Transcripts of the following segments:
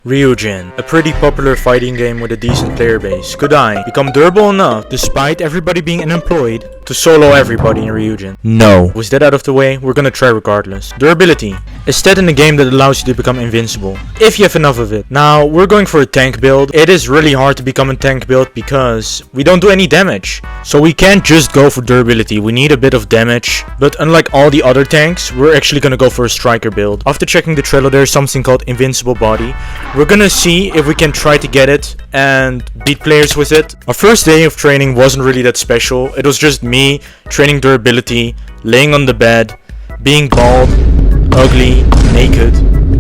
Ryujin, a pretty popular fighting game with a decent player base. Could I become durable enough, despite everybody being unemployed, to solo everybody in Ryujin? No. With that out of the way, we're gonna try regardless. Durability. A stat in the game that allows you to become invincible, if you have enough of it. Now, we're going for a tank build. It is really hard to become a tank build because we don't do any damage. So we can't just go for durability, we need a bit of damage. But unlike all the other tanks, we're actually gonna go for a striker build. After checking the trailer, there's something called Invincible Body. We're gonna see if we can try to get it and beat players with it. Our first day of training wasn't really that special. It was just me training durability, laying on the bed, being bald, ugly, naked,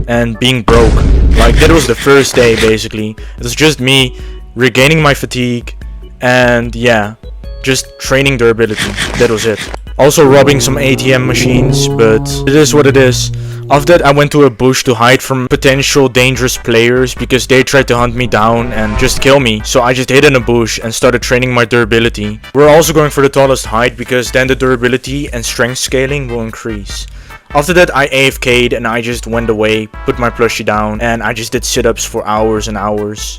and being broke. Like, that was the first day basically. It was just me regaining my fatigue and yeah, just training durability. That was it. Also robbing some ATM machines, but it is what it is. After that, I went to a bush to hide from potential dangerous players because they tried to hunt me down and just kill me. So I just hid in a bush and started training my durability. We're also going for the tallest height because then the durability and strength scaling will increase. After that, I AFK'd and I just went away, put my plushie down, and I just did sit-ups for hours and hours.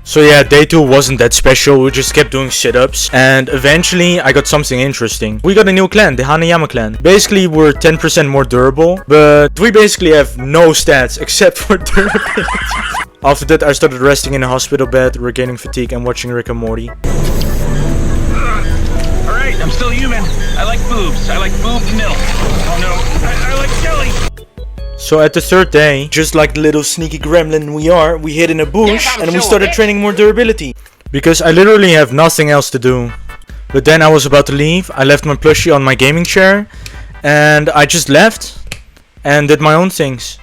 So yeah, day 2 wasn't that special, we just kept doing sit-ups, and eventually I got something interesting. We got a new clan, the Hanayama clan. Basically we're 10% more durable, but we basically have no stats except for durability. After that I started resting in a hospital bed, regaining fatigue and watching Rick and Morty. Alright, I'm still human. I like boobs. I like boob milk. Oh no, I like jelly. So at the third day, just like the little sneaky gremlin we are, we hid in a bush and we started training more durability. Because I literally have nothing else to do. But then I was about to leave, I left my plushie on my gaming chair and I just left and did my own things.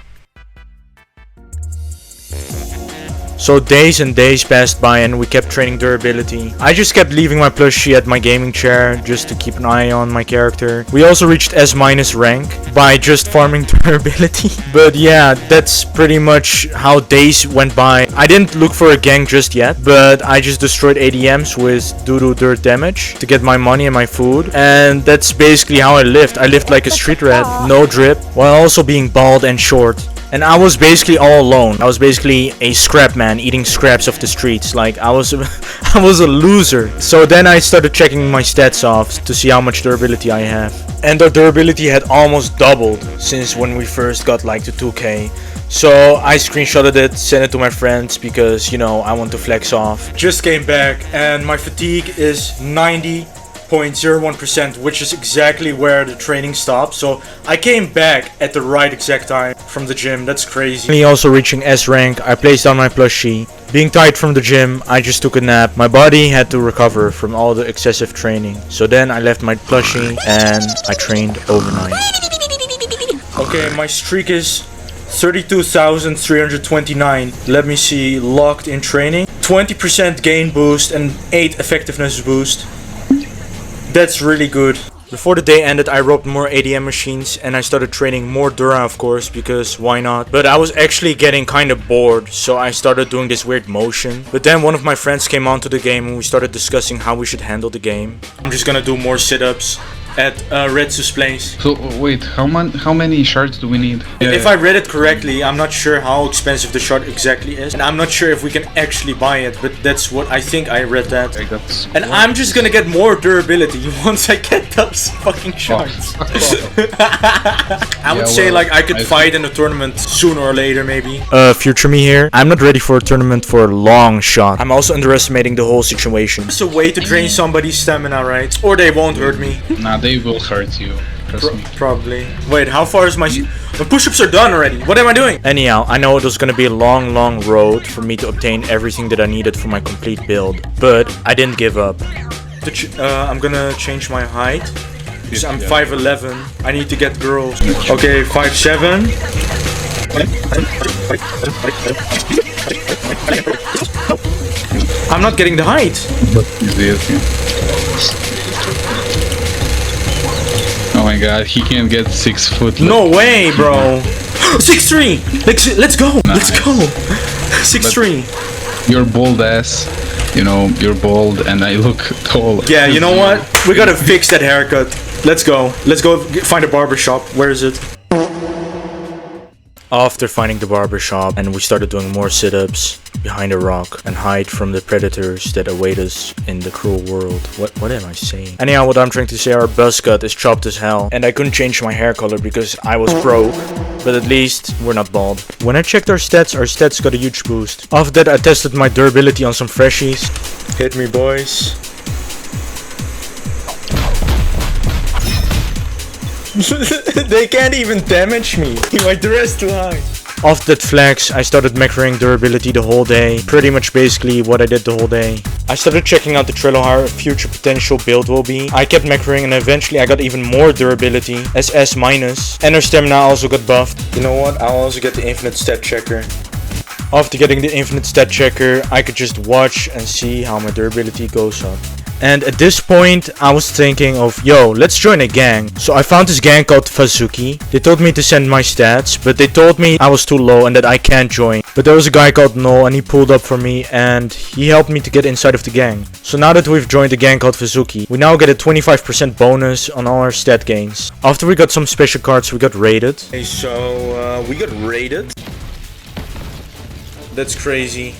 So days and days passed by and we kept training durability. I just kept leaving my plushie at my gaming chair just to keep an eye on my character. We also reached S- rank by just farming durability. But yeah, that's pretty much how days went by. I didn't look for a gang just yet, but I just destroyed ADMs with doo-doo dirt damage to get my money and my food. And that's basically how I lived. I lived like a street rat, no drip, while also being bald and short. And I was basically all alone. I was basically a scrap man eating scraps off the streets. Like I was a loser. So then I started checking my stats off to see how much durability I have. And our durability had almost doubled since when we first got like to 2k. So I screenshotted it, sent it to my friends because, you know, I want to flex off. Just came back and my fatigue is 90.01%, which is exactly where the training stopped. So I came back at the right exact time from the gym. That's crazy. Me also reaching S rank, I placed down my plushie. Being tired from the gym, I just took a nap. My body had to recover from all the excessive training. So then I left my plushie and I trained overnight. Okay, my streak is 32,329. Let me see, locked in training. 20% gain boost and 8 effectiveness boost. That's really good. Before the day ended, I robbed more ADM machines and I started training more Dura, of course, because why not? But I was actually getting kind of bored, so I started doing this weird motion. But then one of my friends came onto the game and we started discussing how we should handle the game. I'm just gonna do more sit-ups at Retsu's place. So wait, how many shards do we need? If I read it correctly, I'm not sure how expensive the shard exactly is, and I'm not sure if we can actually buy it, but that's what I think I read that. And I'm just gonna get more durability once I get those fucking shards. I would say like I could fight in a tournament sooner or later maybe. Future me here. I'm not ready for a tournament for a long shot. I'm also underestimating the whole situation. It's a way to drain somebody's stamina, right? Or they won't hurt me. Nah, they will hurt you. Trust me. Probably. Wait, how far is my... The push-ups are done already. What am I doing? Anyhow, I know it was gonna be a long road for me to obtain everything that I needed for my complete build. But I didn't give up. I'm gonna change my height. Because I'm 5'11". I need to get girls. Okay, 5'7". I'm not getting the height. Oh my god, he can get 6 foot. No way, bro. 6'3". Let's go. Nice. Let's go. 6'3". You're bald ass. You know, you're bald and I look tall. Yeah, you know what? We gotta fix that haircut. Let's go. Let's go find a barber shop. Where is it? After finding the barber shop, and we started doing more sit-ups behind a rock and hide from the predators that await us in the cruel world. What am I saying? Anyhow, what I'm trying to say, our buzz cut is chopped as hell, and I couldn't change my hair color because I was broke. But at least we're not bald. When I checked our stats got a huge boost. After that, I tested my durability on some freshies. Hit me, boys. They can't even damage me. My duress too high. After that flex, I started macroing durability the whole day. Pretty much basically what I did the whole day. I started checking out the Trello how our future potential build will be. I kept macroing and eventually I got even more durability. SS minus. And our stamina also got buffed. You know what? I'll also get the infinite stat checker. After getting the infinite stat checker, I could just watch and see how my durability goes up. And at this point, I was thinking of, yo, let's join a gang. So I found this gang called Fazuki. They told me to send my stats, but they told me I was too low and that I can't join. But there was a guy called Noel and he pulled up for me and he helped me to get inside of the gang. So now that we've joined the gang called Fazuki, we now get a 25% bonus on all our stat gains. After we got some special cards, we got raided. Okay, so we got raided. That's crazy.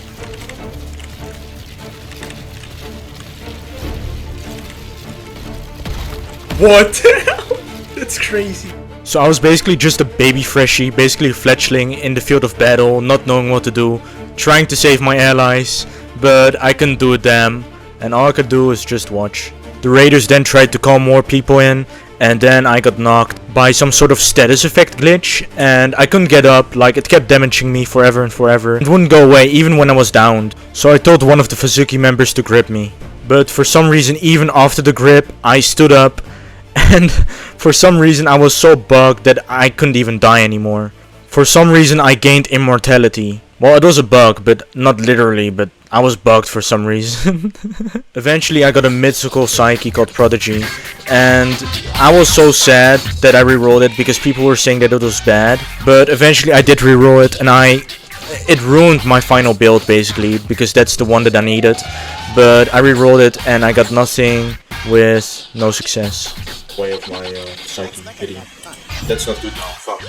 What the hell? That's crazy. So I was basically just a baby freshie, basically a fledgling in the field of battle, not knowing what to do, trying to save my allies, but I couldn't do a damn, and all I could do is just watch. The raiders then tried to call more people in, and then I got knocked by some sort of status effect glitch, and I couldn't get up, like it kept damaging me forever and forever. It wouldn't go away even when I was downed, so I told one of the Fazuki members to grip me. But for some reason, even after the grip, I stood up. And for some reason I was so bugged that I couldn't even die anymore. For some reason I gained immortality. Well, it was a bug, but not literally, but I was bugged for some reason. Eventually I got a mythical psyche called Prodigy. And I was so sad that I re-rolled it because people were saying that it was bad. But eventually I did re-roll it and it ruined my final build basically, because that's the one that I needed. But I re-rolled it and I got nothing with no success. Way of my psyche pity. That's not good now, fuck.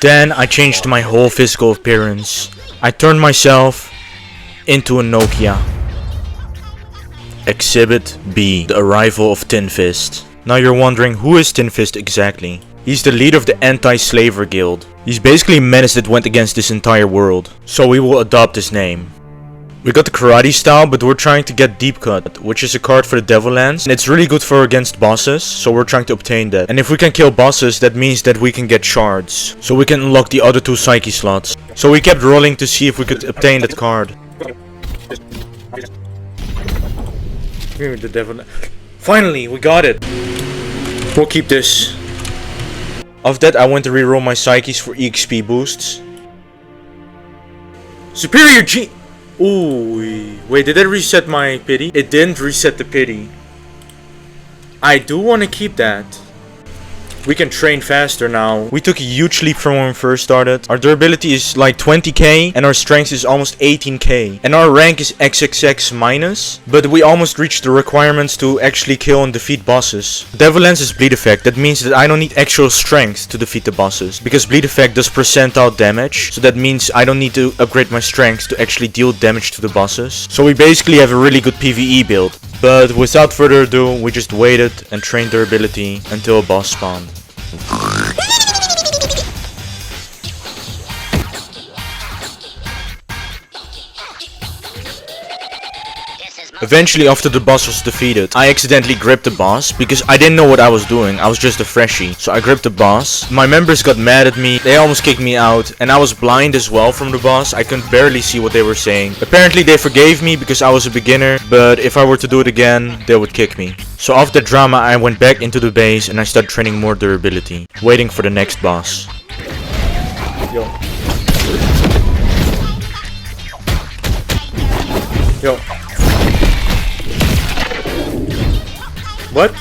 Then I changed my whole physical appearance. I turned myself into a Nokia. Exhibit B, the arrival of Tinfist. Now you're wondering, who is Tinfist exactly? He's the leader of the anti-slaver guild. He's basically a menace that went against this entire world. So we will adopt his name. We got the karate style, but we're trying to get deep cut, which is a card for the devil lands, and it's really good for against bosses, so we're trying to obtain that. And if we can kill bosses, that means that we can get shards, so we can unlock the other two psyche slots. So we kept rolling to see if we could obtain that card. The devil. Finally, we got it. We'll keep this. Of that, I went to reroll my psyches for EXP boosts. Superior G. Ooh, wait, did it reset my pity? It didn't reset the pity. I do want to keep that. We can train faster now. We took a huge leap from when we first started. Our durability is like 20k and our strength is almost 18k. And our rank is XXX minus. But we almost reached the requirements to actually kill and defeat bosses. Devil Lance is bleed effect. That means that I don't need actual strength to defeat the bosses. Because bleed effect does percentile damage. So that means I don't need to upgrade my strength to actually deal damage to the bosses. So we basically have a really good PvE build. But without further ado, we just waited and trained durability until a boss spawned. Eventually, after the boss was defeated, I accidentally gripped the boss because I didn't know what I was doing. I was just a freshie. So I gripped the boss. My members got mad at me. They almost kicked me out. And I was blind as well from the boss. I could barely see what they were saying. Apparently they forgave me because I was a beginner. But if I were to do it again, they would kick me. So after the drama, I went back into the base and I started training more durability. Waiting for the next boss. Yo. Yo. What?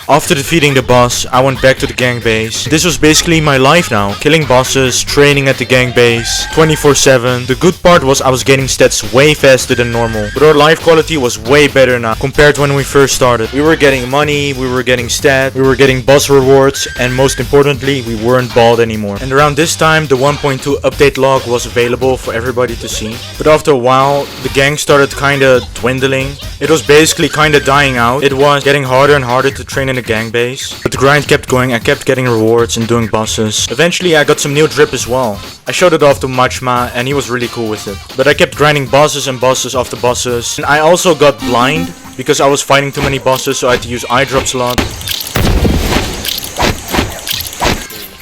After defeating the boss, I went back to the gang base. This was basically my life now. Killing bosses, training at the gang base, 24/7. The good part was I was gaining stats way faster than normal. But our life quality was way better now compared to when we first started. We were getting money, we were getting stats, we were getting boss rewards, and most importantly, we weren't bald anymore. And around this time, the 1.2 update log was available for everybody to see. But after a while, the gang started kinda dwindling. It was basically kinda dying out. It was getting harder and harder to train in the gang base. But the grind kept going, I kept getting rewards and doing bosses. Eventually I got some new drip as well. I showed it off to Machma and he was really cool with it. But I kept grinding bosses and bosses after bosses. And I also got blind because I was fighting too many bosses, so I had to use eye drops a lot.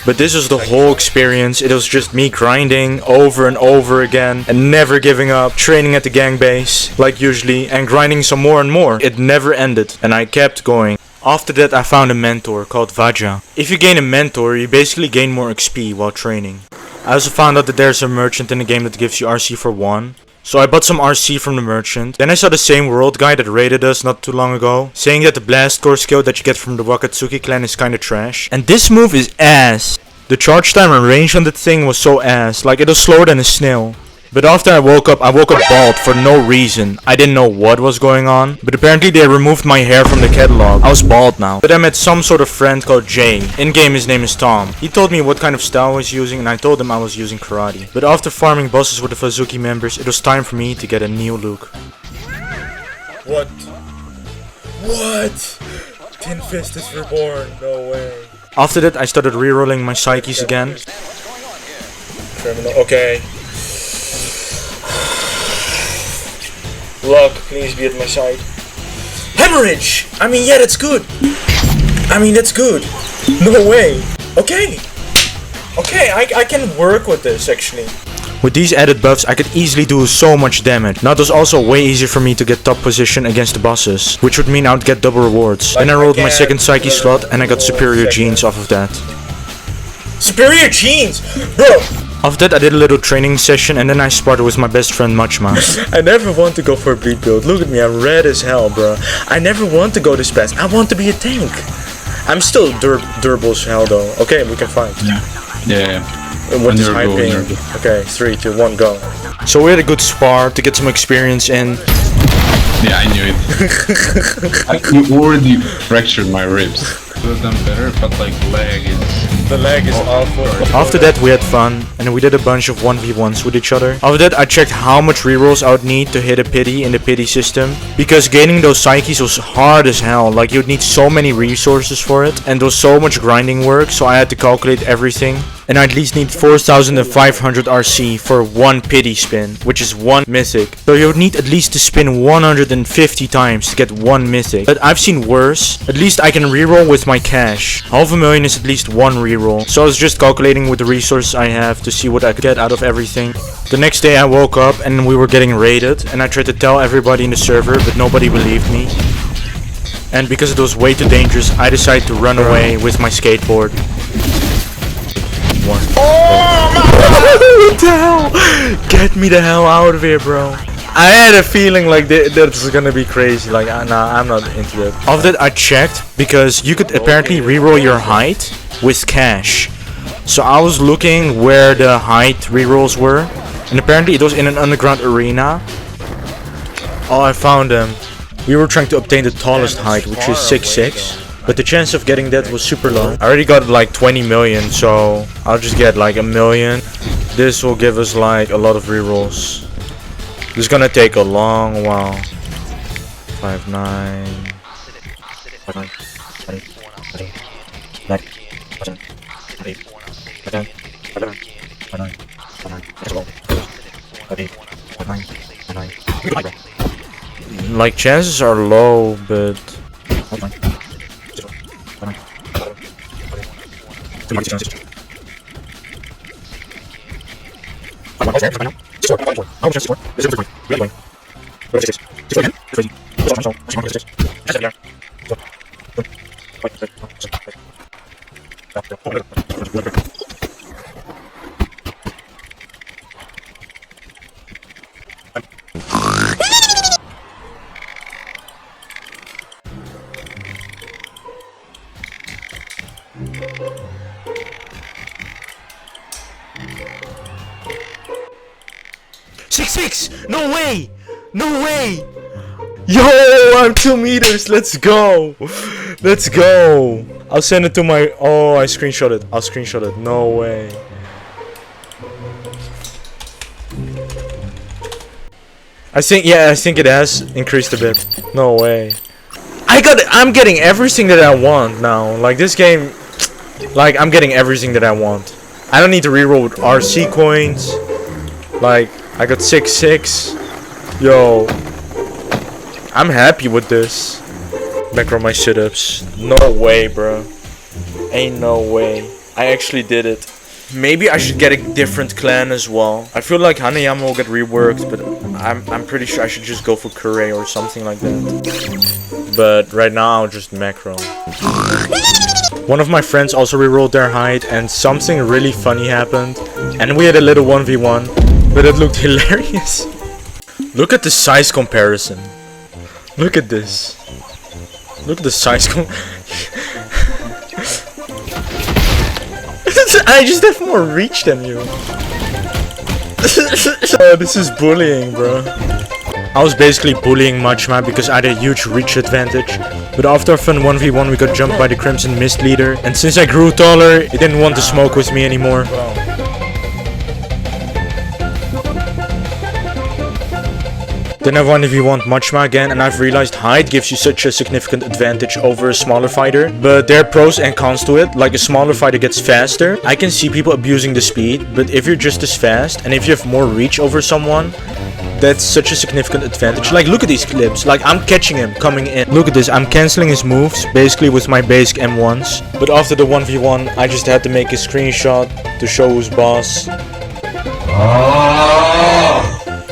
But this was the whole experience. It was just me grinding over and over again and never giving up, training at the gang base like usually and grinding some more and more. It never ended and I kept going. After that I found a mentor called Vaja. If you gain a mentor, you basically gain more XP while training. I also found out that there's a merchant in the game that gives you RC for 1. So I bought some RC from the merchant. Then I saw the same world guy that raided us not too long ago, saying that the blast core skill that you get from the Wakatsuki clan is kinda trash. And this move is ass. The charge time and range on that thing was so ass, like it was slower than a snail. But after I woke up bald for no reason. I didn't know what was going on, but apparently they removed my hair from the catalog. I was bald now. But I met some sort of friend called Jay. In game his name is Tom. He told me what kind of style I was using and I told him I was using karate. But after farming bosses with the Fazuki members, it was time for me to get a new look. What? Tinfist is reborn, no way. After that I started rerolling my psyches again. Criminal, okay. Luck, please be at my side. Hemorrhage! I mean, yeah, that's good. That's good. No way. Okay, I can work with this actually. With these added buffs, I could easily do so much damage. Now it was also way easier for me to get top position against the bosses, which would mean I would get double rewards. Then I rolled my second psyche slot and I got superior genes off of that. Superior genes! Bro! After that I did a little training session and then I sparred with my best friend Machma. I never want to go for a bleed build. Look at me, I'm red as hell, bro. I never want to go this fast. I want to be a tank. I'm still durable as hell though. Okay, we can fight. Yeah. What is high ping? Okay, 3, 2, 1, go. So we had a good spar to get some experience in. Yeah, I knew it. You already fractured my ribs. Could have done better, but like the leg is awful. After that we had fun and we did a bunch of 1v1s with each other. After that I checked how much rerolls I would need to hit a pity in the pity system, because gaining those psyches was hard as hell. Like you'd need so many resources for it and there was so much grinding work, so I had to calculate everything. And I at least need 4,500 RC for one pity spin, which is one mythic. So you would need at least to spin 150 times to get one mythic. But I've seen worse. At least I can reroll with my cash. 500,000 is at least one reroll. So I was just calculating with the resources I have to see what I could get out of everything. The next day I woke up and we were getting raided. And I tried to tell everybody in the server, but nobody believed me. And because it was way too dangerous, I decided to run away with my skateboard. Oh my god! What the hell? Get me the hell out of here, bro. I had a feeling like this is gonna be crazy. Like, nah, I'm not into that. After that, I checked because you could apparently reroll your height with cash. So I was looking where the height rerolls were, and apparently it was in an underground arena. Oh, I found them. We were trying to obtain the tallest height, which is 6'6". But the chance of getting that was super low. I already got like 20 million, so I'll just get like 1 million. This will give us like a lot of rerolls. This is gonna take a long while. 5, 9. 5, 9. 9. Like chances are low, but 6-6! No way! No way! Yo, I'm 2 meters. Let's go. Let's go. I'll send it to my... Oh, I screenshot it. I'll screenshot it. No way. I think it has increased a bit. No way. I'm getting everything that I want now. Like this game, like I'm getting everything that I want. I don't need to reroll with RC coins. Like I got 6-6. Yo, I'm happy with this. Macro my sit-ups. No way, bro. Ain't no way. I actually did it. Maybe I should get a different clan as well. I feel like Hanayama will get reworked, but I'm pretty sure I should just go for Kure or something like that. But right now I'll just macro. One of my friends also rerolled their hide and something really funny happened. And we had a little 1v1, but it looked hilarious. Look at the size comparison. Look at this. Look at the size I just have more reach than you. Oh, this is bullying, bro. I was basically bullying Majma because I had a huge reach advantage. But after a fun 1v1 we got jumped by the Crimson Mist leader. And since I grew taller, it didn't want to smoke with me anymore. Then I 1v1 Majma again, and I've realized height gives you such a significant advantage over a smaller fighter. But there are pros and cons to it. Like a smaller fighter gets faster. I can see people abusing the speed, but if you're just as fast and if you have more reach over someone, that's such a significant advantage. Like look at these clips, like I'm catching him coming in. Look at this, I'm cancelling his moves basically with my basic M1s. But after the 1v1 I just had to make a screenshot to show who's boss.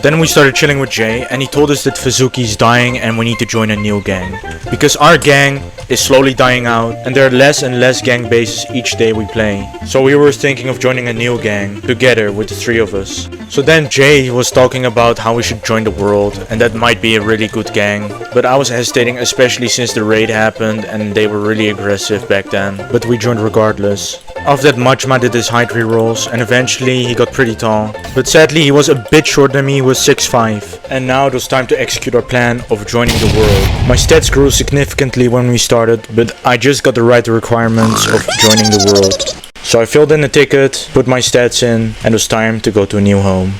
Then we started chilling with Jay, and he told us that Fazuki's dying and we need to join a new gang. Because our gang is slowly dying out, and there are less and less gang bases each day we play. So we were thinking of joining a new gang, together with the 3 of us. So then Jay was talking about how we should join the world, and that might be a really good gang. But I was hesitating, especially since the raid happened, and they were really aggressive back then. But we joined regardless. After that, Majma did his height rerolls, and eventually he got pretty tall. But sadly he was a bit shorter than me with 6'5". And now it was time to execute our plan of joining the world. My stats grew significantly when we started, but I just got the right requirements of joining the world. So I filled in the ticket, put my stats in, and it was time to go to a new home.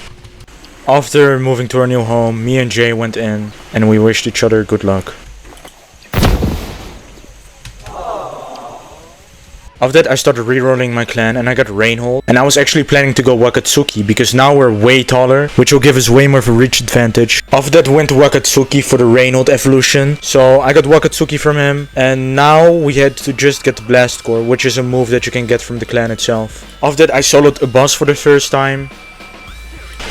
After moving to our new home, me and Jay went in, and we wished each other good luck. After that I started rerolling my clan and I got Rainhold. And I was actually planning to go Wakatsuki because now we're way taller, which will give us way more of a reach advantage. After that we went to Wakatsuki for the Rainhold evolution. So I got Wakatsuki from him, and now we had to just get the Blast Core, which is a move that you can get from the clan itself. After that I soloed a boss for the first time.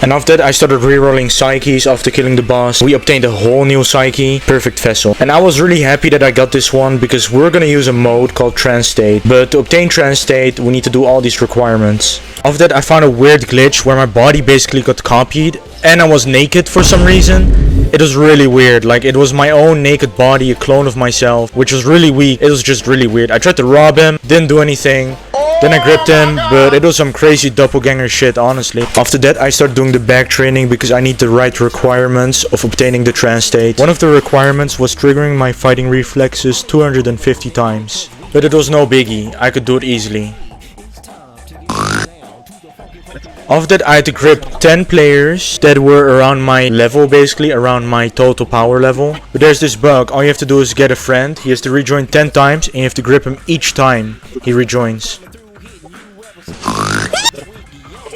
And after that I started rerolling Psyches after killing the boss. We obtained a whole new Psyche, Perfect Vessel. And I was really happy that I got this one because we're gonna use a mode called Trance State. But to obtain Trance State we need to do all these requirements. After that I found a weird glitch where my body basically got copied and I was naked for some reason. It was really weird, like it was my own naked body, a clone of myself, which was really weak. It was just really weird. I tried to rob him, didn't do anything. Then I gripped him, but it was some crazy doppelganger shit, honestly. After that I started doing the back training because I need the right requirements of obtaining the trance state. One of the requirements was triggering my fighting reflexes 250 times. But it was no biggie, I could do it easily. After that I had to grip 10 players that were around my level, basically around my total power level. But there's this bug, all you have to do is get a friend, he has to rejoin 10 times and you have to grip him each time he rejoins.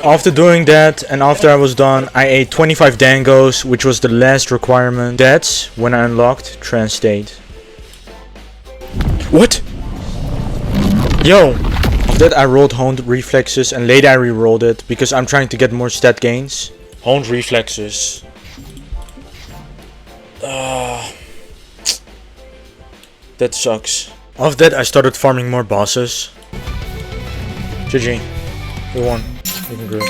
After doing that and after I was done, I ate 25 dangos, which was the last requirement. That's when I unlocked trance state. What? Yo! After that I rolled honed reflexes and later I re-rolled it because I'm trying to get more stat gains. Honed reflexes. That sucks. After that I started farming more bosses. GG. We won. We can group.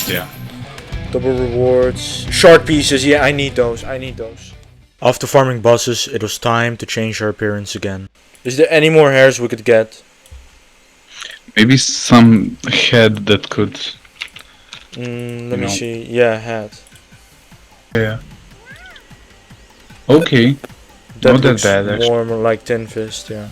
Yeah. Double rewards. Shard pieces, yeah, I need those. I need those. After farming bosses, it was time to change our appearance again. Is there any more hairs we could get? Maybe some head that could. Let me see. Yeah, hat. Yeah. Okay. That Not that looks bad, actually. more like Tinfist, yeah.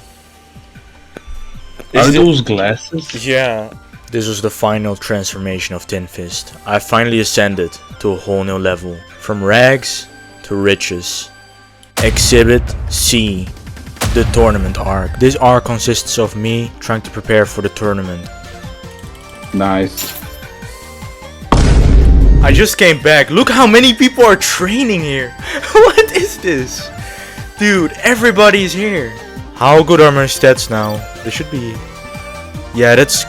Are Is it- those glasses? Yeah. This was the final transformation of Tinfist. I finally ascended to a whole new level. From rags to riches. Exhibit C. The tournament arc. This arc consists of me trying to prepare for the tournament. Nice. I just came back. Look how many people are training here. What is this? Dude, everybody is here. How good are my stats now? They should be... Yeah, that's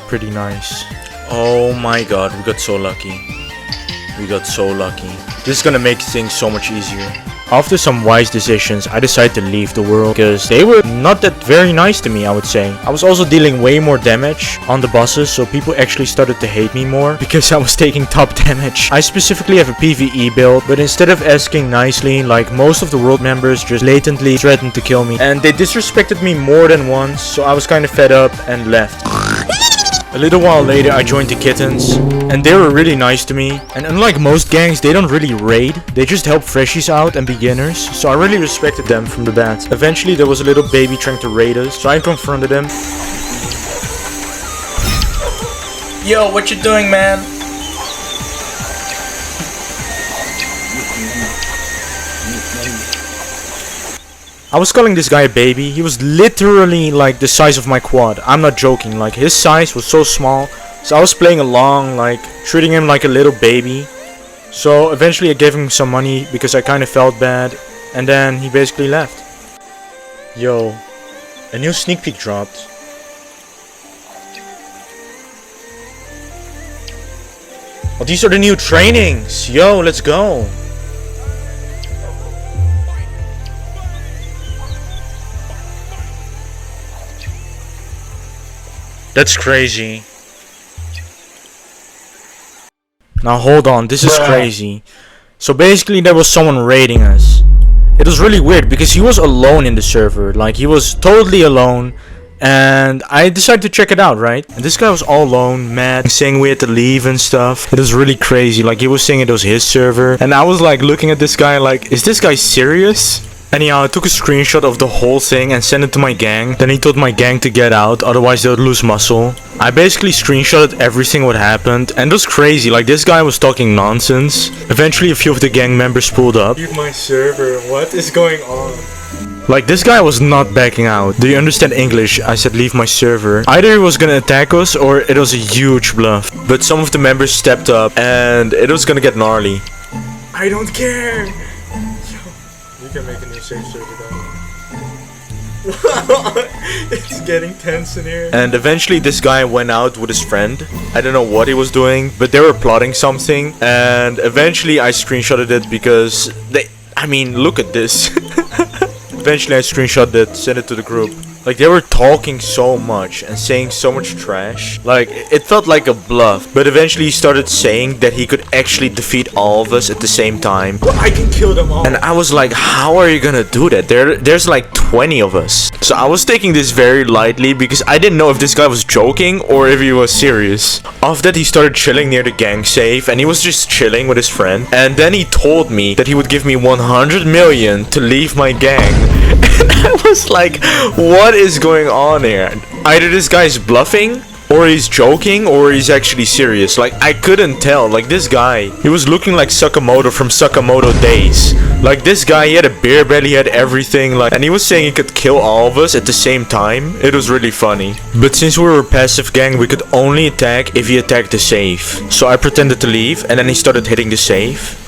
pretty nice. Oh my god, we got so lucky. We got so lucky. This is gonna make things so much easier. After some wise decisions, I decided to leave the world because they were not that very nice to me, I would say. I was also dealing way more damage on the bosses, so people actually started to hate me more because I was taking top damage. I specifically have a PvE build, but instead of asking nicely, like most of the world members just blatantly threatened to kill me. And they disrespected me more than once, so I was kind of fed up and left. A little while later I joined the Kittens, and they were really nice to me. And unlike most gangs, they don't really raid, they just help freshies out and beginners, so I really respected them from the bat. Eventually there was a little baby trying to raid us, so I confronted him. Yo, what you doing, man? I was calling this guy a baby. He was literally like the size of my quad. I'm not joking, like his size was so small. So I was playing along, like treating him like a little baby. So eventually I gave him some money because I kind of felt bad. And then he basically left. Yo, a new sneak peek dropped. Oh, these are the new trainings. Yo, let's go. That's crazy. Now hold on, this is crazy. So basically there was someone raiding us. It was really weird because he was alone in the server. Like he was totally alone. And I decided to check it out, right? And this guy was all alone, mad, saying we had to leave and stuff. It was really crazy. Like he was saying it was his server. And I was like looking at this guy like, is this guy serious? Anyhow, I took a screenshot of the whole thing and sent it to my gang. Then he told my gang to get out, otherwise they would lose muscle. I basically screenshotted everything what happened, and it was crazy, like this guy was talking nonsense. Eventually a few of the gang members pulled up. Leave my server, what is going on? Like this guy was not backing out. Do you understand English? I said leave my server. Either he was gonna attack us or it was a huge bluff. But some of the members stepped up and it was gonna get gnarly. I don't care! You can make a new safe server though. It's getting tense in here. And eventually this guy went out with his friend. I don't know what he was doing, but they were plotting something. And eventually I screenshotted it because I mean, look at this. Eventually I screenshot it, sent it to the group. Like they were talking so much and saying so much trash. Like it felt like a bluff. But eventually he started saying that he could actually defeat all of us at the same time. I can kill them all. And I was like, how are you gonna do that? There's like 20 of us. So I was taking this very lightly because I didn't know if this guy was joking or if he was serious. After that he started chilling near the gang safe and he was just chilling with his friend. And then he told me that he would give me 100 million to leave my gang. And I was like, what is going on here? Either this guy's bluffing, or he's joking, or he's actually serious. Like, I couldn't tell. Like, this guy, he was looking like Sakamoto from Sakamoto days. Like, this guy, he had a beer belly, he had everything. Like, and he was saying he could kill all of us at the same time. It was really funny. But since we were a passive gang, we could only attack if he attacked the safe. So I pretended to leave, and then he started hitting the safe.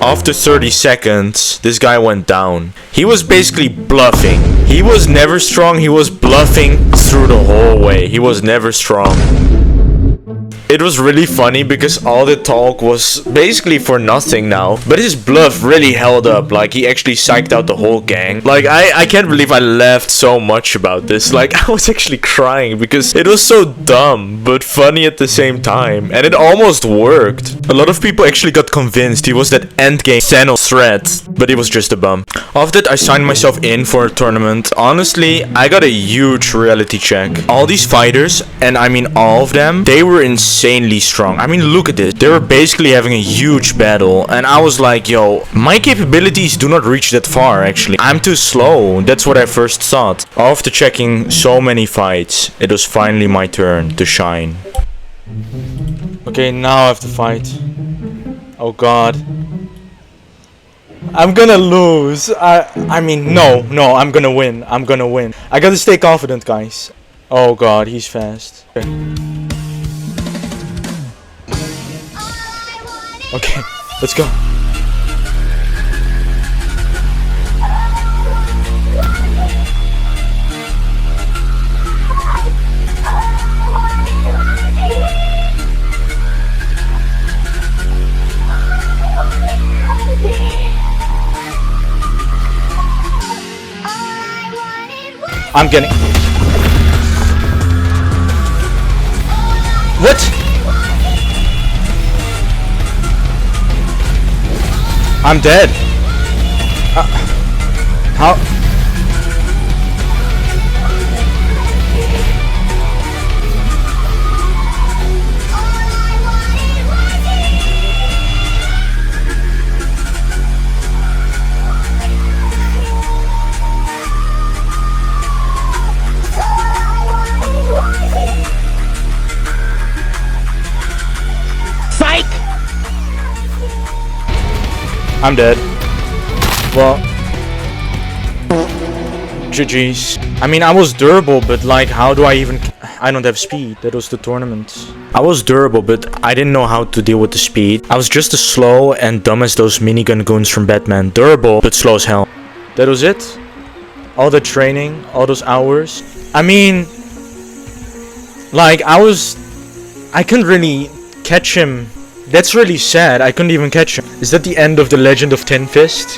After 30 seconds, this guy went down. He was basically bluffing. He was never strong, he was bluffing through the whole way. He was never strong. it was really funny because all the talk was basically for nothing now. But his bluff really held up. Like, he actually psyched out the whole gang. Like, I can't believe I laughed so much about this. Like, I was actually crying because it was so dumb, but funny at the same time. And it almost worked. A lot of people actually got convinced he was that endgame Thanos threat, but he was just a bum. After that, I signed myself in for a tournament. Honestly, I got a huge reality check. All these fighters, and I mean all of them, they were insanely strong. I mean, look at this. They were basically having a huge battle, and I was like, yo, my capabilities do not reach that far, actually. I'm too slow. That's what I first thought. After checking so many fights, it was finally my turn to shine. Okay, now I have to fight. Oh god. I'm gonna lose. I mean, no, I'm gonna win. I'm gonna win. I gotta stay confident, guys. Oh god, he's fast. Okay. Okay, let's go. I'm getting... What? I'm dead. How? I'm dead. Well, GG's. I mean, I was durable, but like, how do I even... I don't have speed. That was the tournament. I was durable, but I didn't know how to deal with the speed. I was just as slow and dumb as those minigun goons from Batman. Durable, but slow as hell. That was it. All the training, all those hours. I mean, like, I couldn't really catch him. That's really sad. I couldn't even catch him. Is that the end of the legend of Tinfist?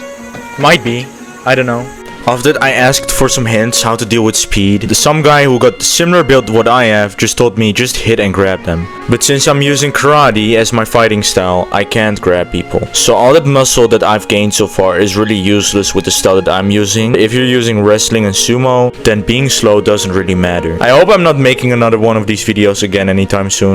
Might be. I don't know. After that, I asked for some hints how to deal with speed. Some guy who got similar build to what I have just told me just hit and grab them. But since I'm using karate as my fighting style, I can't grab people. So all that muscle that I've gained so far is really useless with the style that I'm using. If you're using wrestling and sumo, then being slow doesn't really matter. I hope I'm not making another one of these videos again anytime soon.